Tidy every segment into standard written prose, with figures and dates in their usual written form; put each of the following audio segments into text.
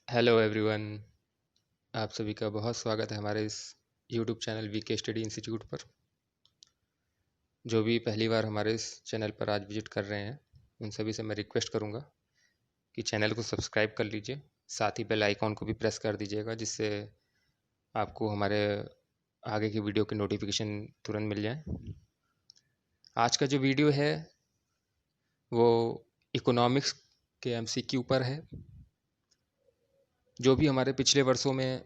Hello everyone. आप सभी का बहुत स्वागत है हमारे इस YouTube channel VK study institute पर। जो भी पहली बार हमारे इस चैनल पर आज विजिट कर रहे हैं उन सभी से मैं रिक्वेस्ट करूंगा कि चैनल को सब्सक्राइब कर लीजिए, साथ ही बेल आइकॉन को भी प्रेस कर दीजिएगा, जिससे आपको हमारे आगे की वीडियो की नोटिफिकेशन तुरंत मिल जाए। आज का जो वीडियो है वो इकोनॉमिक्स के एमसीक्यू पर है। जो भी हमारे पिछले वर्षों में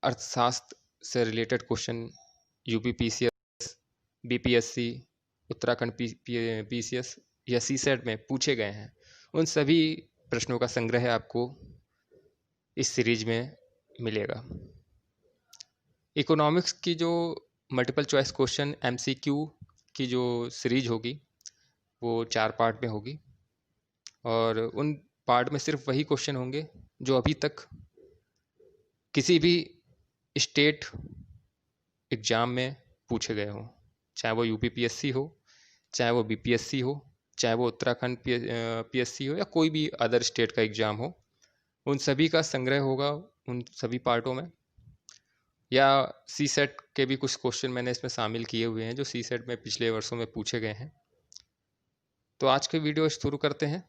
अर्थशास्त्र से related question UPPCS, BPSC, Uttarakhand PCS या सीसेट में पूछे गए हैं, उन सभी प्रश्नों का संग्रह आपको इस सीरीज में मिलेगा। इकोनॉमिक्स की जो मल्टीपल चॉइस क्वेश्चन एमसीक्यू की जो सीरीज होगी वो 4 पार्ट में होगी, और उन पार्ट में सिर्फ वही क्वेश्चन होंगे जो अभी तक किसी भी स्टेट एग्ज़ाम में पूछे गए हों, चाहे वो यूपीपीएससी हो, चाहे वो बीपीएससी हो, चाहे वो उत्तराखंड पीएससी हो, या कोई भी अदर स्टेट का एग्ज़ाम हो। उन सभी का संग्रह होगा उन सभी पार्टों में। या सी सेट के भी कुछ क्वेश्चन मैंने इसमें शामिल किए हुए हैं जो सी सेट में पिछले वर्षों में पूछे गए हैं। तो आज के वीडियो शुरू करते हैं।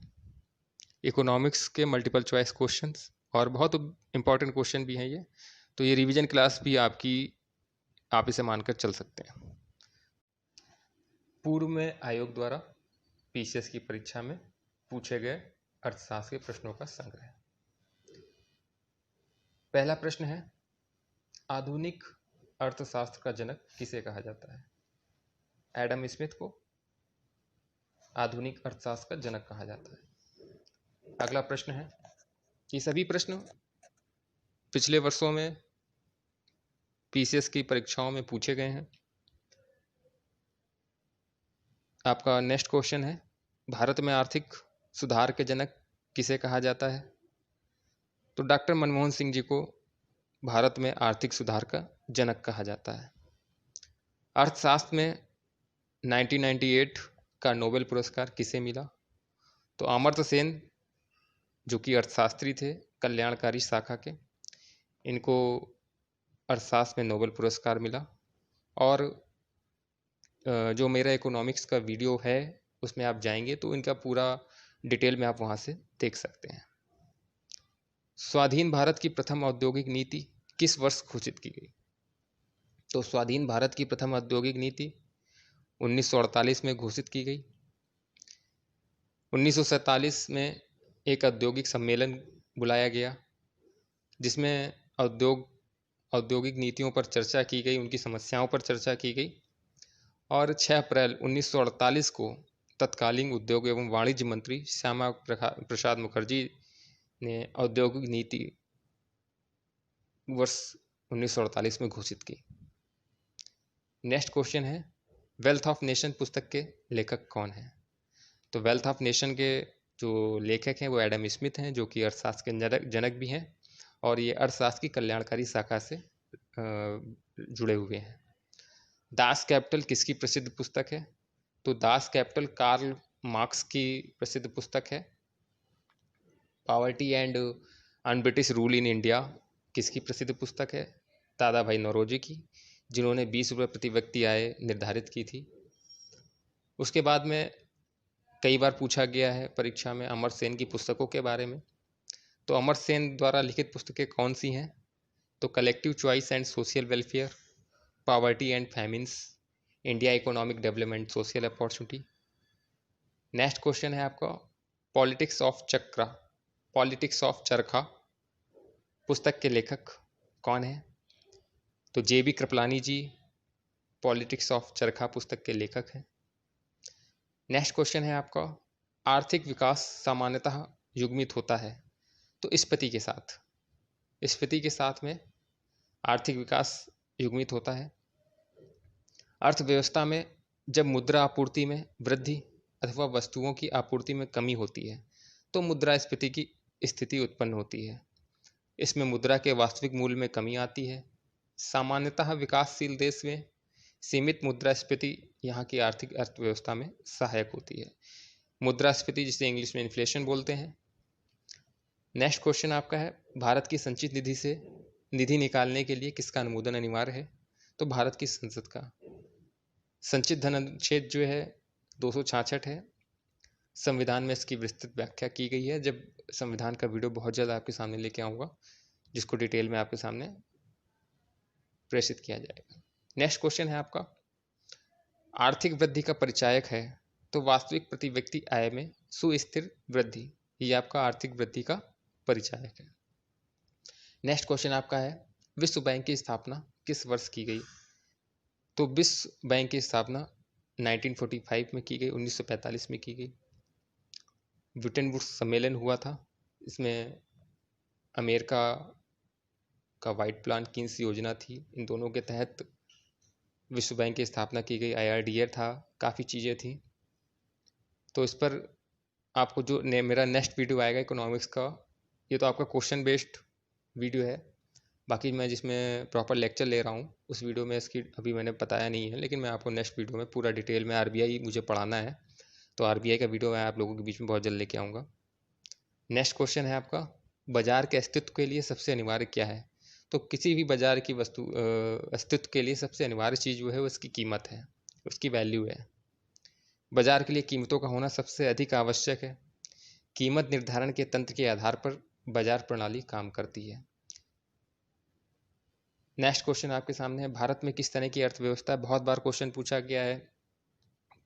इकोनॉमिक्स के मल्टीपल चॉइस क्वेश्चंस और बहुत इंपॉर्टेंट क्वेश्चन भी हैं ये, तो ये रिवीजन क्लास भी आप इसे मानकर चल सकते हैं। पूर्व में आयोग द्वारा पीसीएस की परीक्षा में पूछे गए अर्थशास्त्र के प्रश्नों का संग्रह। पहला प्रश्न है, आधुनिक अर्थशास्त्र का जनक किसे कहा जाता है? एडम स्मिथ को आधुनिक अर्थशास्त्र का जनक कहा जाता है। अगला प्रश्न है, ये सभी प्रश्न पिछले वर्षों में पीसीएस की परीक्षाओं में पूछे गए हैं। आपका नेक्स्ट क्वेश्चन है, भारत में आर्थिक सुधार के जनक किसे कहा जाता है? तो डॉक्टर मनमोहन सिंह जी को भारत में आर्थिक सुधार का जनक कहा जाता है। अर्थशास्त्र में 1998 का नोबेल पुरस्कार किसे मिला? तो अमर्त्य सेन, जो कि अर्थशास्त्री थे कल्याणकारी शाखा के, इनको अर्थशास्त्र में नोबेल पुरस्कार मिला। और जो मेरा इकोनॉमिक्स का वीडियो है उसमें आप जाएंगे तो इनका पूरा डिटेल में आप वहाँ से देख सकते हैं। स्वाधीन भारत की प्रथम औद्योगिक नीति किस वर्ष घोषित की गई? तो स्वाधीन भारत की प्रथम औद्योगिक नीति 1948 में घोषित की गई। 1947 में एक औद्योगिक सम्मेलन बुलाया गया जिसमें औद्योगिक नीतियों पर चर्चा की गई, उनकी समस्याओं पर चर्चा की गई। और 6 अप्रैल 1948 को तत्कालीन उद्योग एवं वाणिज्य मंत्री श्यामा प्रसाद मुखर्जी ने औद्योगिक नीति वर्ष 1948 में घोषित की। नेक्स्ट क्वेश्चन है, वेल्थ ऑफ नेशन पुस्तक के लेखक कौन है? तो वेल्थ ऑफ नेशन के जो लेखक हैं वो एडम स्मिथ हैं, जो कि अर्थशास्त्र के जनक भी हैं, और ये अर्थशास्त्र की कल्याणकारी शाखा से जुड़े हुए हैं। दास कैपिटल किसकी प्रसिद्ध पुस्तक है? तो दास कैपिटल कार्ल मार्क्स की प्रसिद्ध पुस्तक है। Poverty and un British rule in India किसकी प्रसिद्ध पुस्तक है? दादा भाई नौरोजी की, जिन्होंने 20 रुपये प्रति व्यक्ति आय निर्धारित की थी। उसके बाद में कई बार पूछा गया है परीक्षा में अमर्त्य सेन की पुस्तकों के बारे में। तो अमर्त्य सेन द्वारा लिखित पुस्तकें कौन सी हैं? तो collective choice and social welfare, poverty and famines, India economic development, social opportunity. Next question है आपका, पॉलिटिक्स ऑफ चरखा पुस्तक के लेखक कौन है? तो जेबी कृपलानी जी पॉलिटिक्स ऑफ चरखा पुस्तक के लेखक हैं। नेक्स्ट क्वेश्चन है आपका, आर्थिक विकास सामान्यतः युग्मित होता है तो स्फीति के साथ में आर्थिक विकास युग्मित होता है। अर्थव्यवस्था में जब मुद्रा आपूर्ति में वृद्धि अथवा वस्तुओं की आपूर्ति में कमी होती है तो मुद्रास्फीति की स्थिति उत्पन्न होती है। इसमें मुद्रा के वास्तविक मूल्य में कमी आती है। सामान्यतः विकासशील देश में सीमित मुद्रास्फीति यहाँ की आर्थिक अर्थव्यवस्था में सहायक होती है। मुद्रास्फीति जिसे इंग्लिश में इन्फ्लेशन बोलते हैं। नेक्स्ट क्वेश्चन आपका है, भारत की संचित निधि से निधि निकालने के लिए किसका अनुमोदन अनिवार्य है? तो भारत की संसद का। संचित धन अनुच्छेद जो है 266 है। संविधान में इसकी विस्तृत व्याख्या की गई है। जब संविधान का वीडियो बहुत जल्द आपके सामने लेके आऊँगा, जिसको डिटेल में आपके सामने प्रेषित किया जाएगा। नेक्स्ट क्वेश्चन है आपका, आर्थिक वृद्धि का परिचायक है तो वास्तविक प्रति व्यक्ति आय में सुस्थिर वृद्धि, ये आपका आर्थिक वृद्धि का परिचायक है। नेक्स्ट क्वेश्चन आपका है, विश्व बैंक की स्थापना किस वर्ष की गई? तो विश्व बैंक की स्थापना 1945 में की गई, 1945 में की गई। ब्रिटेन वुड्स सम्मेलन हुआ था, इसमें अमेरिका का वाइट प्लान कीन्स योजना थी, इन दोनों के तहत विश्व बैंक की स्थापना की गई। IRDA था, काफ़ी चीज़ें थी। तो इस पर आपको जो मेरा नेक्स्ट वीडियो आएगा इकोनॉमिक्स का, ये तो आपका क्वेश्चन बेस्ड वीडियो है। बाकी मैं जिसमें प्रॉपर लेक्चर ले रहा हूँ उस वीडियो में इसकी अभी मैंने बताया नहीं है, लेकिन मैं आपको नेक्स्ट वीडियो में पूरा डिटेल में RBI मुझे पढ़ाना है, तो RBI का वीडियो मैं आप लोगों के बीच में बहुत जल्द लेके आऊँगा। नेक्स्ट क्वेश्चन है आपका, बाजार के अस्तित्व के लिए सबसे अनिवार्य क्या है? तो किसी भी बाजार की वस्तु अस्तित्व के लिए सबसे अनिवार्य चीज़ जो है वो उसकी कीमत है, उसकी वैल्यू है। बाजार के लिए कीमतों का होना सबसे अधिक आवश्यक है। कीमत निर्धारण के तंत्र के आधार पर बाजार प्रणाली काम करती है। नेक्स्ट क्वेश्चन आपके सामने है, भारत में किस तरह की अर्थव्यवस्था है? बहुत बार क्वेश्चन पूछा गया है।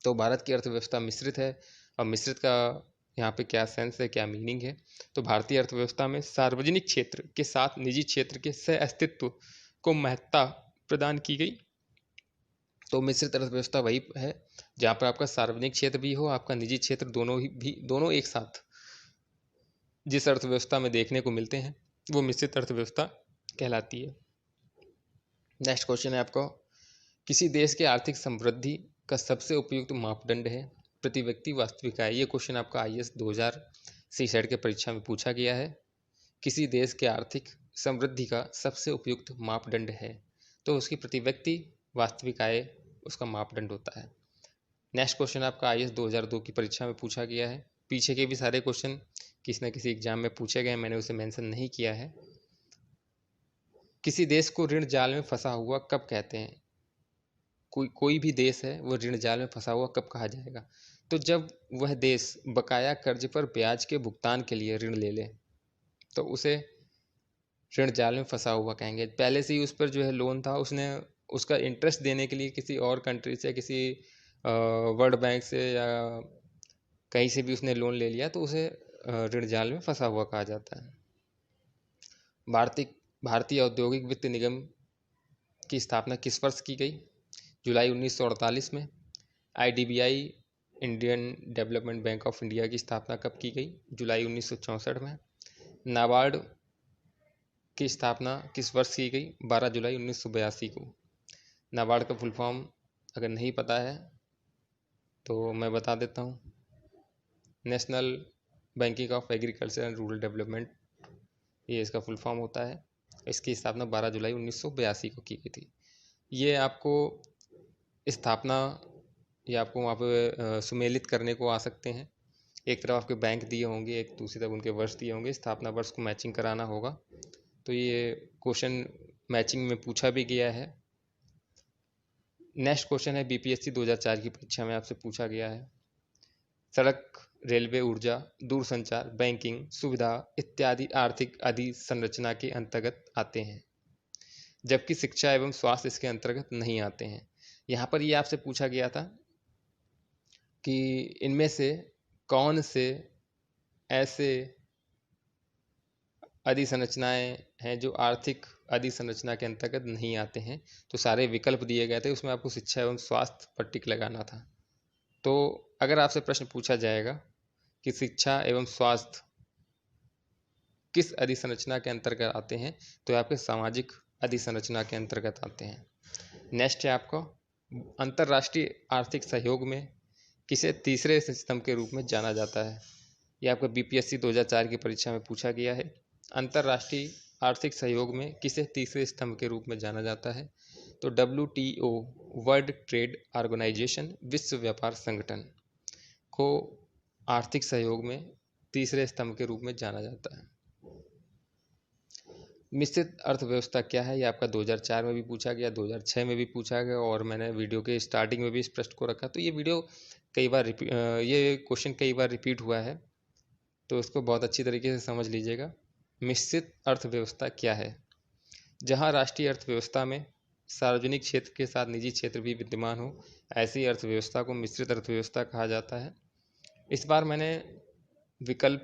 तो भारत की अर्थव्यवस्था मिश्रित है, और मिश्रित का यहाँ पे क्या सेंस है, क्या मीनिंग है? तो भारतीय अर्थव्यवस्था में सार्वजनिक क्षेत्र के साथ निजी क्षेत्र के सह अस्तित्व को महत्ता प्रदान की गई। तो मिश्रित अर्थव्यवस्था वही है जहाँ पर आपका सार्वजनिक क्षेत्र भी हो, आपका निजी क्षेत्र दोनों एक साथ जिस अर्थव्यवस्था में देखने को मिलते हैं वो मिश्रित अर्थव्यवस्था कहलाती है। नेक्स्ट क्वेश्चन है आपका, किसी देश के आर्थिक समृद्धि का सबसे उपयुक्त मापदंड है प्रति व्यक्ति वास्तविक आय। ये क्वेश्चन आपका IAS 2000 CSET के परीक्षा में पूछा गया है। किसी देश के आर्थिक समृद्धि का सबसे उपयुक्त मापदंड है, तो उसकी प्रति व्यक्ति वास्तविक आय उसका मापदंड होता है। नेक्स्ट क्वेश्चन आपका IAS 2002 की परीक्षा में पूछा गया है। पीछे के भी सारे क्वेश्चन किसी न किसी एग्जाम में पूछे गए, मैंने उसे मेंशन नहीं किया है। किसी देश को ऋण जाल में फंसा हुआ कब कहते हैं? कोई भी देश है वो ऋण जाल में फंसा हुआ कब कहा जाएगा? तो जब वह देश बकाया कर्ज पर ब्याज के भुगतान के लिए ऋण ले ले तो उसे ऋण जाल में फंसा हुआ कहेंगे। पहले से ही उस पर जो है लोन था, उसने उसका इंटरेस्ट देने के लिए किसी और कंट्री से, किसी वर्ल्ड बैंक से या कहीं से भी उसने लोन ले लिया, तो उसे ऋण जाल में फंसा हुआ कहा जाता है। भारतीय औद्योगिक वित्त निगम की स्थापना किस वर्ष की गई? जुलाई 1948 में। IDBI Indian development bank of India की स्थापना कब की गई? जुलाई 1964 में। नाबार्ड की स्थापना किस वर्ष की गई? 12 जुलाई 1982 को। नाबार्ड का फुल फॉर्म अगर नहीं पता है तो मैं बता देता हूँ, national banking of agriculture and rural development, ये इसका फुल फॉर्म होता है। इसकी स्थापना 12 जुलाई 1982 को की गई थी। ये आपको स्थापना या आपको वहाँ पे सुमेलित करने को आ सकते हैं। एक तरफ आपके बैंक दिए होंगे, एक दूसरी तरफ उनके वर्ष दिए होंगे, स्थापना वर्ष को मैचिंग कराना होगा। तो ये क्वेश्चन मैचिंग में पूछा भी गया है। नेक्स्ट क्वेश्चन है, BPSC 2004 की परीक्षा में आपसे पूछा गया है। सड़क, रेलवे, ऊर्जा, दूरसंचार, बैंकिंग सुविधा इत्यादि आर्थिक अधिसंरचना के अंतर्गत आते हैं, जबकि शिक्षा एवं स्वास्थ्य इसके अंतर्गत नहीं आते हैं। यहाँ पर ये आपसे पूछा गया था कि इनमें से कौन से ऐसे अधिसंरचनाएं हैं जो आर्थिक अधिसंरचना के अंतर्गत नहीं आते हैं। तो सारे विकल्प दिए गए थे, उसमें आपको शिक्षा एवं स्वास्थ्य पर टिक लगाना था। तो अगर आपसे प्रश्न पूछा जाएगा कि शिक्षा एवं स्वास्थ्य किस अधिसंरचना के अंतर्गत आते हैं, तो आपके सामाजिक अधिसंरचना के अंतर्गत आते हैं। नेक्स्ट है आपको, अंतर्राष्ट्रीय आर्थिक सहयोग में किसे तीसरे स्तंभ के रूप में जाना जाता है? यह आपका BPSC 2004 की परीक्षा में पूछा गया है। अंतर्राष्ट्रीय आर्थिक सहयोग में किसे तीसरे स्तंभ के रूप में जाना जाता है? तो WTO, वर्ल्ड ट्रेड ऑर्गेनाइजेशन, विश्व व्यापार संगठन को आर्थिक सहयोग में तीसरे स्तंभ के रूप में जाना जाता है। मिश्रित अर्थव्यवस्था क्या है, ये आपका 2004 में भी पूछा गया, 2006 में भी पूछा गया, और मैंने वीडियो के स्टार्टिंग में भी इस प्रश्न को रखा। तो ये वीडियो ये क्वेश्चन कई बार रिपीट हुआ है, तो इसको बहुत अच्छी तरीके से समझ लीजिएगा। मिश्रित अर्थव्यवस्था क्या है? जहाँ राष्ट्रीय अर्थव्यवस्था में सार्वजनिक क्षेत्र के साथ निजी क्षेत्र भी विद्यमान हो, ऐसी अर्थव्यवस्था को मिश्रित अर्थव्यवस्था कहा जाता है। इस बार मैंने विकल्प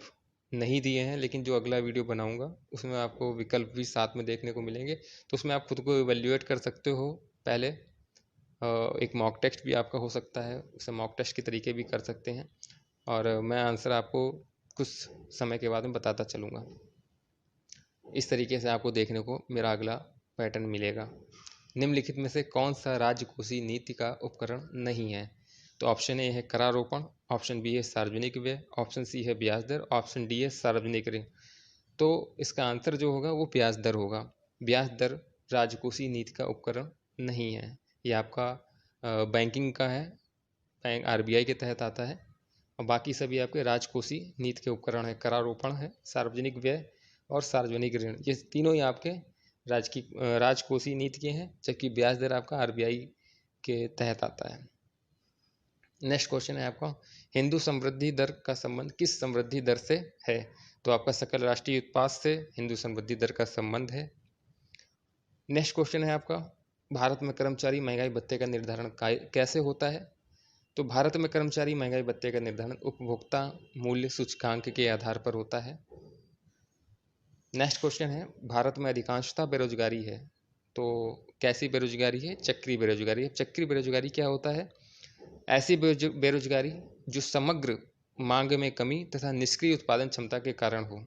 नहीं दिए हैं, लेकिन जो अगला वीडियो बनाऊंगा उसमें आपको विकल्प भी साथ में देखने को मिलेंगे, तो उसमें आप खुद को इवेल्युएट कर सकते हो। पहले एक मॉक टेस्ट भी आपका हो सकता है, उसे मॉक टेस्ट के तरीके भी कर सकते हैं, और मैं आंसर आपको कुछ समय के बाद में बताता चलूँगा। इस तरीके से आपको देखने को मेरा अगला पैटर्न मिलेगा। निम्नलिखित में से कौन सा राजकोषीय नीति का उपकरण नहीं है? तो ऑप्शन ए है करारोपण, ऑप्शन बी है सार्वजनिक व्यय, ऑप्शन सी है ब्याज दर, ऑप्शन डी है सार्वजनिक ऋण। तो इसका आंसर जो होगा वो ब्याज दर होगा। ब्याज दर राजकोषीय नीति का उपकरण नहीं है। ये आपका बैंकिंग का है, बैंक आरबीआई के तहत आता है, और बाकी सभी आपके राजकोषीय नीति के उपकरण है। करारोपण है, सार्वजनिक व्यय और सार्वजनिक ऋण, ये तीनों ही आपके राजकोषीय नीति के हैं, जबकि ब्याज दर आपका आरबीआई के तहत आता है। नेक्स्ट क्वेश्चन है आपका, हिंदू समृद्धि दर का संबंध किस समृद्धि दर से है? तो आपका सकल राष्ट्रीय उत्पाद से हिंदू समृद्धि दर का संबंध है। नेक्स्ट क्वेश्चन है आपका, भारत में कर्मचारी महंगाई भत्ते का निर्धारण कैसे होता है? तो भारत में कर्मचारी महंगाई भत्ते का निर्धारण उपभोक्ता मूल्य सूचकांक के आधार पर होता है। नेक्स्ट क्वेश्चन है, भारत में अधिकांशतः बेरोजगारी है, तो कैसी बेरोजगारी है? चक्रीय बेरोजगारी है। चक्रीय बेरोजगारी क्या होता है? ऐसी बेरोजगारी जो समग्र मांग में कमी तथा निष्क्रिय उत्पादन क्षमता के कारण हो,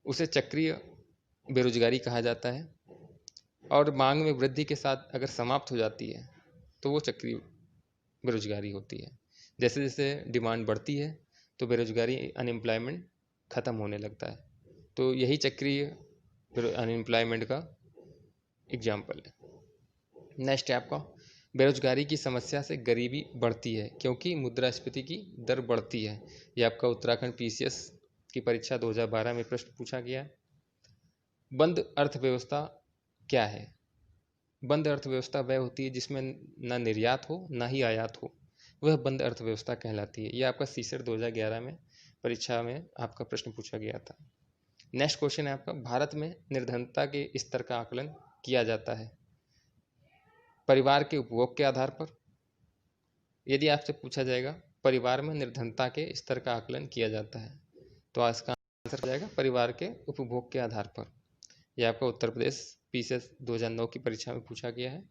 उसे चक्रीय बेरोजगारी कहा जाता है। और मांग में वृद्धि के साथ अगर समाप्त हो जाती है तो वो चक्रीय बेरोजगारी होती है। जैसे जैसे डिमांड बढ़ती है तो बेरोजगारी, अनएम्प्लॉयमेंट ख़त्म होने लगता है। तो यही चक्रीय अनएम्प्लॉयमेंट का एग्जाम्पल है। नेक्स्ट है आपका, बेरोजगारी की समस्या से गरीबी बढ़ती है क्योंकि मुद्रास्फीति की दर बढ़ती है। ये आपका उत्तराखंड पीसीएस की परीक्षा 2012 में प्रश्न पूछा गया है। बंद अर्थव्यवस्था क्या है? बंद अर्थव्यवस्था वह होती है जिसमें ना निर्यात हो ना ही आयात हो, वह बंद अर्थव्यवस्था कहलाती है। यह आपका सीसेट 2011 में परीक्षा में आपका प्रश्न पूछा गया था। नेक्स्ट क्वेश्चन है आपका, भारत में निर्धनता के स्तर का आकलन किया जाता है परिवार के उपभोग के आधार पर। यदि आपसे पूछा जाएगा परिवार में निर्धनता के स्तर का आकलन किया जाता है, तो इसका आंसर हो जाएगा परिवार के उपभोग के आधार पर। यह आपका उत्तर प्रदेश पीसीएस 2009 की परीक्षा में पूछा गया है।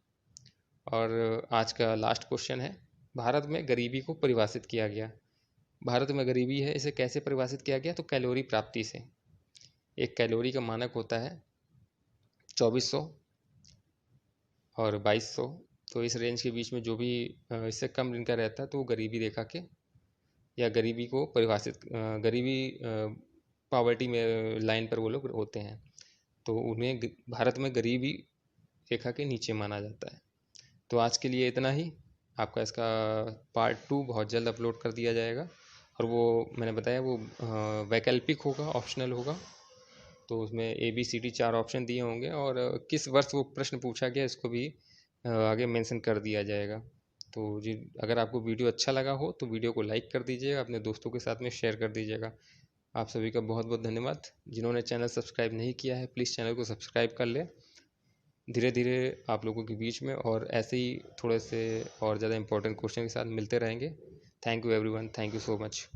और आज का लास्ट क्वेश्चन है, भारत में गरीबी को परिभाषित किया गया। भारत में गरीबी है, इसे कैसे परिभाषित किया गया? तो कैलोरी प्राप्ति से। एक कैलोरी का मानक होता है 2400 और 2200, तो इस रेंज के बीच में जो भी इससे कम जिनका रहता है तो वो गरीबी रेखा के या गरीबी को परिभाषित, गरीबी पॉवर्टी में लाइन पर वो लोग होते हैं, तो उन्हें भारत में गरीबी रेखा के नीचे माना जाता है। तो आज के लिए इतना ही। आपका इसका पार्ट 2 बहुत जल्द अपलोड कर दिया जाएगा, और वो मैंने बताया वो वैकल्पिक होगा, ऑप्शनल होगा। तो उसमें ABCD 4 ऑप्शन दिए होंगे, और किस वर्ष वो प्रश्न पूछा गया इसको भी आगे मेंशन कर दिया जाएगा। तो जी, अगर आपको वीडियो अच्छा लगा हो तो वीडियो को लाइक कर दीजिएगा, अपने दोस्तों के साथ में शेयर कर दीजिएगा। आप सभी का बहुत बहुत धन्यवाद। जिन्होंने चैनल सब्सक्राइब नहीं किया है प्लीज़ चैनल को सब्सक्राइब कर लें। धीरे धीरे आप लोगों के बीच में और ऐसे ही थोड़े से और ज़्यादा इंपॉर्टेंट क्वेश्चन के साथ मिलते रहेंगे। Thank you everyone, thank you so much.